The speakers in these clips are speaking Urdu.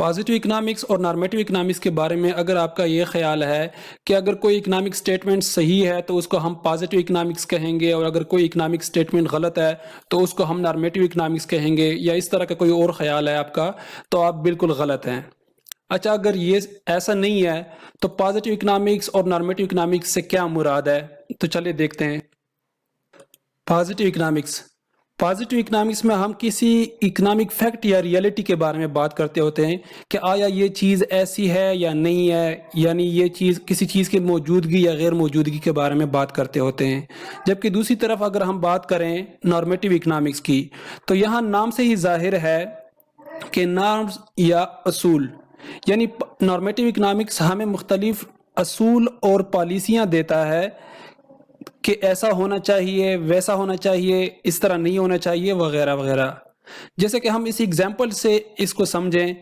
پازیٹیو اکنامکس اور نارمیٹیو اکنامکس کے بارے میں اگر آپ کا یہ خیال ہے کہ اگر کوئی اکنامک سٹیٹمنٹ صحیح ہے تو اس کو ہم پازیٹیو اکنامکس کہیں گے، اور اگر کوئی اکنامک سٹیٹمنٹ غلط ہے تو اس کو ہم نارمیٹیو اکنامکس کہیں گے، یا اس طرح کا کوئی اور خیال ہے آپ کا، تو آپ بالکل غلط ہیں۔ اچھا، اگر یہ ایسا نہیں ہے تو پازیٹیو اکنامکس اور نارمیٹیو اکنامکس سے کیا مراد ہے؟ تو چلیے دیکھتے ہیں۔ پازیٹیو اکنامکس میں ہم کسی اکنامک فیکٹ یا ریئلٹی کے بارے میں بات کرتے ہوتے ہیں کہ آیا یہ چیز ایسی ہے یا نہیں ہے، یعنی یہ چیز کسی چیز کی موجودگی یا غیر موجودگی کے بارے میں بات کرتے ہوتے ہیں۔ جبکہ دوسری طرف اگر ہم بات کریں نارمیٹیو اکنامکس کی، تو یہاں نام سے ہی ظاہر ہے کہ نارمز یا اصول، یعنی نارمیٹیو اکنامکس ہمیں مختلف اصول اور پالیسیاں دیتا ہے کہ ایسا ہونا چاہیے، ویسا ہونا چاہیے، اس طرح نہیں ہونا چاہیے، وغیرہ وغیرہ۔ جیسے کہ ہم اس ایگزامپل سے اس کو سمجھیں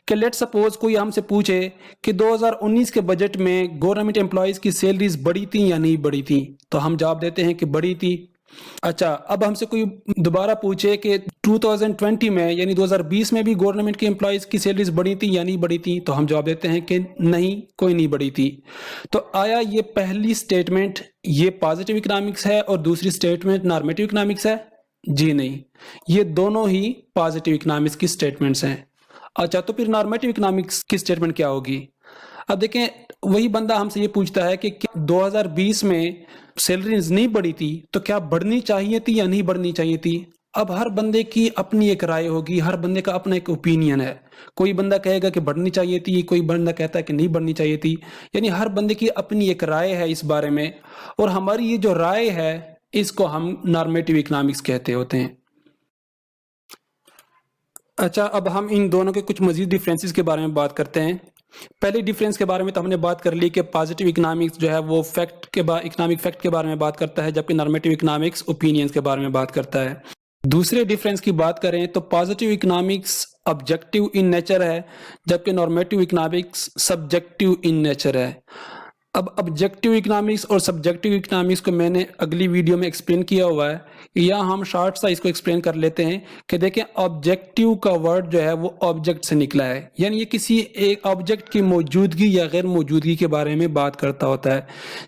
کہ لیٹ سپوز کوئی ہم سے پوچھے کہ 2019 کے بجٹ میں گورنمنٹ امپلائیز کی سیلریز بڑھی تھیں یا نہیں بڑھی تھیں، تو ہم جواب دیتے ہیں کہ بڑھی تھی۔ اچھا، اب ہم سے کوئی دوبارہ پوچھے کہ 2020 میں یعنی 2020 میں بھی گورنمنٹ کے امپلائیز کی سیلریز بڑھی تھی یا نہیں بڑھی تھی، تو ہم جواب دیتے ہیں کہ نہیں، کوئی نہیں بڑھی تھی۔ تو آیا یہ پہلی سٹیٹمنٹ یہ پازیٹیو اکنامکس ہے اور دوسری سٹیٹمنٹ نارمیٹیو اکنامکس ہے؟ جی نہیں، یہ دونوں ہی پازیٹیو اکنامکس کی سٹیٹمنٹس ہیں۔ اچھا، تو پھر نارمیٹیو اکنامکس کی سٹیٹمنٹ کیا ہوگی؟ اب دیکھیں، وہی بندہ ہم سے یہ پوچھتا ہے کہ 2020 میں سیلریز نہیں بڑھی تھی تو کیا بڑھنی چاہیے تھی یا نہیں بڑھنی چاہیے تھی؟ اب ہر بندے کی اپنی ایک رائے ہوگی، ہر بندے کا اپنا ایک اوپینین ہے۔ کوئی بندہ کہے گا کہ بڑھنی چاہیے تھی، کوئی بندہ کہتا ہے کہ نہیں بڑھنی چاہیے تھی، یعنی ہر بندے کی اپنی ایک رائے ہے اس بارے میں، اور ہماری یہ جو رائے ہے اس کو ہم نارمیٹیو اکنامکس کہتے ہوتے ہیں۔ اچھا، اب ہم ان دونوں کے کچھ مزید ڈیفرنسز کے بارے میں بات کرتے ہیں۔ پہلے ڈیفرنس کے بارے میں تو ہم نے بات کر لی کہ پازیٹیو اکنامکس جو ہے وہ اکنامک فیکٹ کے بارے میں بات کرتا ہے، جبکہ نارمیٹیو اکنامکس اوپینینز کے بارے میں بات کرتا ہے۔ دوسرے ڈیفرنس کی بات کریں تو positive economics objective in nature ہے، جبکہ نارمیٹیو اکنامکس سبجیکٹیو ان نیچر ہے۔ اب آبجیکٹیو اکنامکس اور سبجیکٹیو اکنامکس کو میں نے اگلی ویڈیو میں ایکسپلین کیا ہوا ہے، یا ہم شارٹ سا اس کو ایکسپلین کر لیتے ہیں کہ دیکھیں، آبجیکٹیو کا ورڈ جو ہے وہ آبجیکٹ سے نکلا ہے، یعنی یہ کسی ایک آبجیکٹ کی موجودگی یا غیر موجودگی کے بارے میں بات کرتا ہوتا ہے،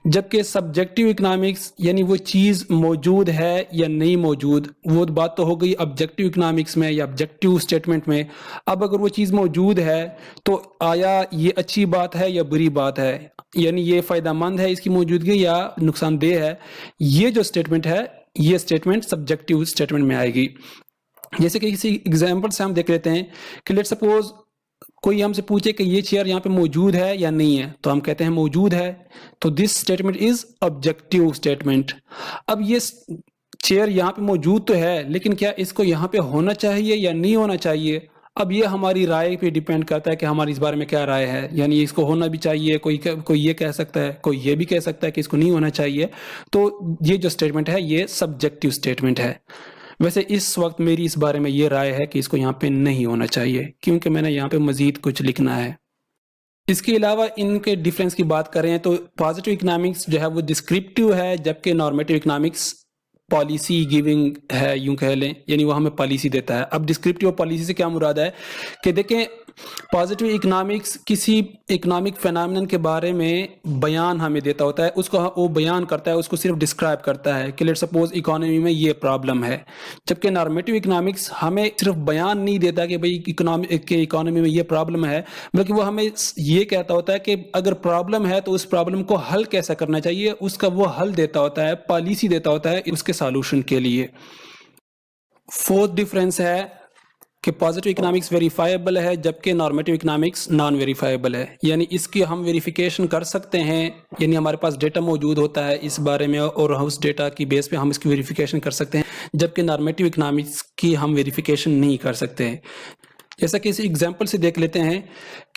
جبکہ سبجیکٹیو اکنامکس یعنی وہ چیز موجود ہے یا نہیں موجود، وہ بات تو ہو گئی آبجیکٹیو اکنامکس میں یا آبجیکٹیو اسٹیٹمنٹ میں۔ اب اگر وہ چیز موجود ہے تو آیا یہ اچھی بات ہے یا بری بات ہے، یعنی یہ فائدہ مند ہے اس کی موجودگی یا نقصان دہ ہے، یہ جو اسٹیٹمنٹ ہے یہ اسٹیٹمنٹ سبجیکٹیو اسٹیٹمنٹ میں آئے گی۔ جیسے کہ کسی ایگزامپل سے ہم دیکھ لیتے ہیں کہ لیٹ سپوز کوئی ہم سے پوچھے کہ یہ چیئر یہاں پہ موجود ہے یا نہیں ہے، تو ہم کہتے ہیں موجود ہے، تو this statement is objective statement. اب یہ چیئر یہاں پہ موجود تو ہے، لیکن کیا اس کو یہاں پہ ہونا چاہیے یا نہیں ہونا چاہیے؟ اب یہ ہماری رائے پہ ڈیپینڈ کرتا ہے کہ ہماری اس بارے میں کیا رائے ہے، یعنی اس کو ہونا بھی چاہیے، کوئی یہ کہہ سکتا ہے، کوئی یہ بھی کہہ سکتا ہے کہ اس کو نہیں ہونا چاہیے۔ تو یہ جو اسٹیٹمنٹ ہے یہ سبجیکٹیو اسٹیٹمنٹ ہے۔ ویسے اس وقت میری اس بارے میں یہ رائے ہے کہ اس کو یہاں پہ نہیں ہونا چاہیے، کیونکہ میں نے یہاں پہ مزید کچھ لکھنا ہے۔ اس کے علاوہ ان کے ڈیفرنس کی بات کریں تو پازیٹیو اکنامکس جو ہے وہ ڈسکرپٹیو ہے، جبکہ نارمیٹیو اکنامکس پالیسی گیونگ ہے، یوں کہہ لیں، یعنی وہ ہمیں پالیسی دیتا ہے۔ اب ڈسکرپٹیو پالیسی سے کیا مراد ہے کہ دیکھیں، پازیٹیو اکنامکس کسی اکنامک فینامنن کے بارے میں بیان ہمیں دیتا ہوتا ہے، اس کو وہ بیان کرتا ہے، اس کو صرف ڈسکرائب کرتا ہے کہ لیٹ سپوز اکانومی میں یہ پرابلم ہے، جبکہ نارمیٹیو اکنامکس ہمیں صرف بیان نہیں دیتا کہ بھئی اکانومی میں یہ پرابلم ہے، بلکہ وہ ہمیں یہ کہتا ہوتا ہے کہ اگر پرابلم ہے تو اس پرابلم کو حل کیسا کرنا چاہیے، اس کا وہ حل دیتا ہوتا ہے، پالیسی دیتا ہوتا ہے اس کے سالوشن کے لیے۔ فورتھ ڈیفرنس ہے کہ پازیٹیو اکنامکس ویریفائیبل ہے، جبکہ نارمیٹیو اکنامکس نان ویریفائیبل ہے، یعنی اس کی ہم ویریفیکیشن کر سکتے ہیں، یعنی ہمارے پاس ڈیٹا موجود ہوتا ہے اس بارے میں، اور اس ڈیٹا کی بیس پہ ہم اس کی ویریفیکیشن کر سکتے ہیں، جبکہ نارمیٹیو اکنامکس کی ہم ویریفیکیشن نہیں کر سکتے ہیں۔ جیسا کہ اس ایگزامپل سے دیکھ لیتے ہیں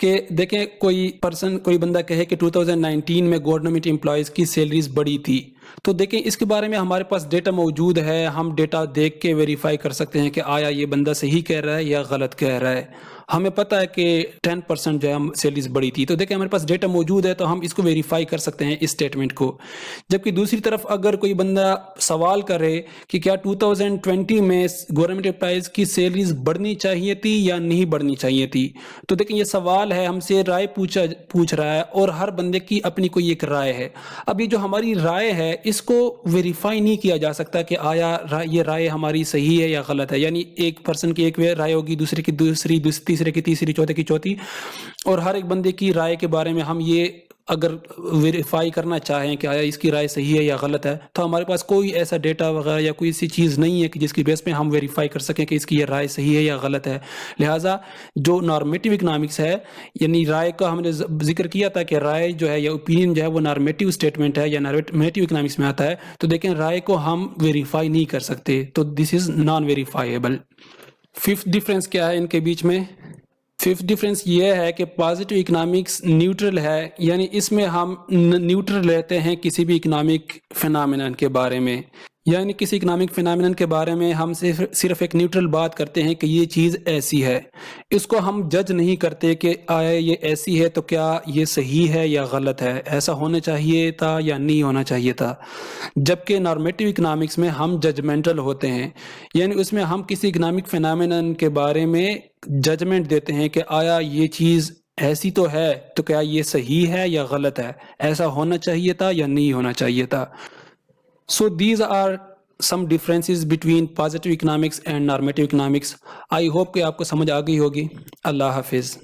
کہ دیکھیں کوئی بندہ کہے کہ 2019 میں گورنمنٹ امپلائیز کی سیلریز بڑی تھی، تو دیکھیں اس کے بارے میں ہمارے پاس ڈیٹا موجود ہے، ہم ڈیٹا دیکھ کے ویریفائی کر سکتے ہیں کہ آیا یہ بندہ صحیح کہہ رہا ہے یا غلط کہہ رہا ہے۔ ہمیں پتہ ہے کہ 10% جو ہے سیلریز بڑی تھی، تو دیکھیں ہمارے پاس ڈیٹا موجود ہے تو ہم اس کو ویریفائی کر سکتے ہیں اس اسٹیٹمنٹ کو۔ جبکہ دوسری طرف اگر کوئی بندہ سوال کرے کہ کیا 2020 میں گورنمنٹ امپلائیز کی سیلریز بڑھنی چاہیے تھی یا نہیں بڑھنی چاہیے تھی، تو دیکھیں یہ سوال ہے، ہم سے رائے پوچھ رہا ہے، اور ہر بندے کی اپنی کوئی ایک رائے ہے۔ اب یہ جو ہماری رائے ہے اس کو ویریفائی نہیں کیا جا سکتا کہ آیا یہ رائے ہماری صحیح ہے یا غلط ہے، یعنی ایک پرسن کی ایک رائے ہوگی، دوسرے کی دوسری، تیسرے کی تیسری، چوتھے کی چوتھی، اور ہر ایک بندے کی رائے کے بارے میں ہم یہ اگر ویریفائی کرنا چاہیں کہ آیا اس کی رائے صحیح ہے یا غلط ہے، تو ہمارے پاس کوئی ایسا ڈیٹا وغیرہ یا کوئی ایسی چیز نہیں ہے کہ جس کی بیس پہ ہم ویریفائی کر سکیں کہ اس کی یہ رائے صحیح ہے یا غلط ہے۔ لہٰذا جو نارمیٹیو اکنامکس ہے، یعنی رائے کا ہم نے ذکر کیا تھا کہ رائے جو ہے یا اوپینین جو ہے وہ نارمیٹیو اسٹیٹمنٹ ہے یا نارمیٹیو اکنامکس میں آتا ہے، تو دیکھیں رائے کو ہم ویریفائی نہیں کر سکتے، تو دس از نان ویریفائیبل۔ ففتھ ڈفرینس کیا ہے ان کے بیچ میں؟ ففتھ ڈفرینس یہ ہے کہ پازیٹیو اکنامکس نیوٹرل ہے، یعنی اس میں ہم نیوٹرل لیتے ہیں کسی بھی اکنامک فینامینن کے بارے میں، یعنی کسی اکنامک فینامینن کے بارے میں ہم صرف ایک نیوٹرل بات کرتے ہیں کہ یہ چیز ایسی ہے، اس کو ہم جج نہیں کرتے کہ آیا یہ ایسی ہے تو کیا یہ صحیح ہے یا غلط ہے، ایسا ہونا چاہیے تھا یا نہیں ہونا چاہیے تھا۔ جبکہ نارمیٹیو اکنامکس میں ہم ججمنٹل ہوتے ہیں، یعنی اس میں ہم کسی اکنامک فینامینن کے بارے میں ججمنٹ دیتے ہیں کہ آیا یہ چیز ایسی تو ہے تو کیا یہ صحیح ہے یا غلط ہے، ایسا ہونا چاہیے تھا یا نہیں ہونا چاہیے تھا۔ So these are some differences between positive economics and normative economics. I hope کہ آپ کو سمجھ آ گئی ہوگی۔ اللہ حافظ۔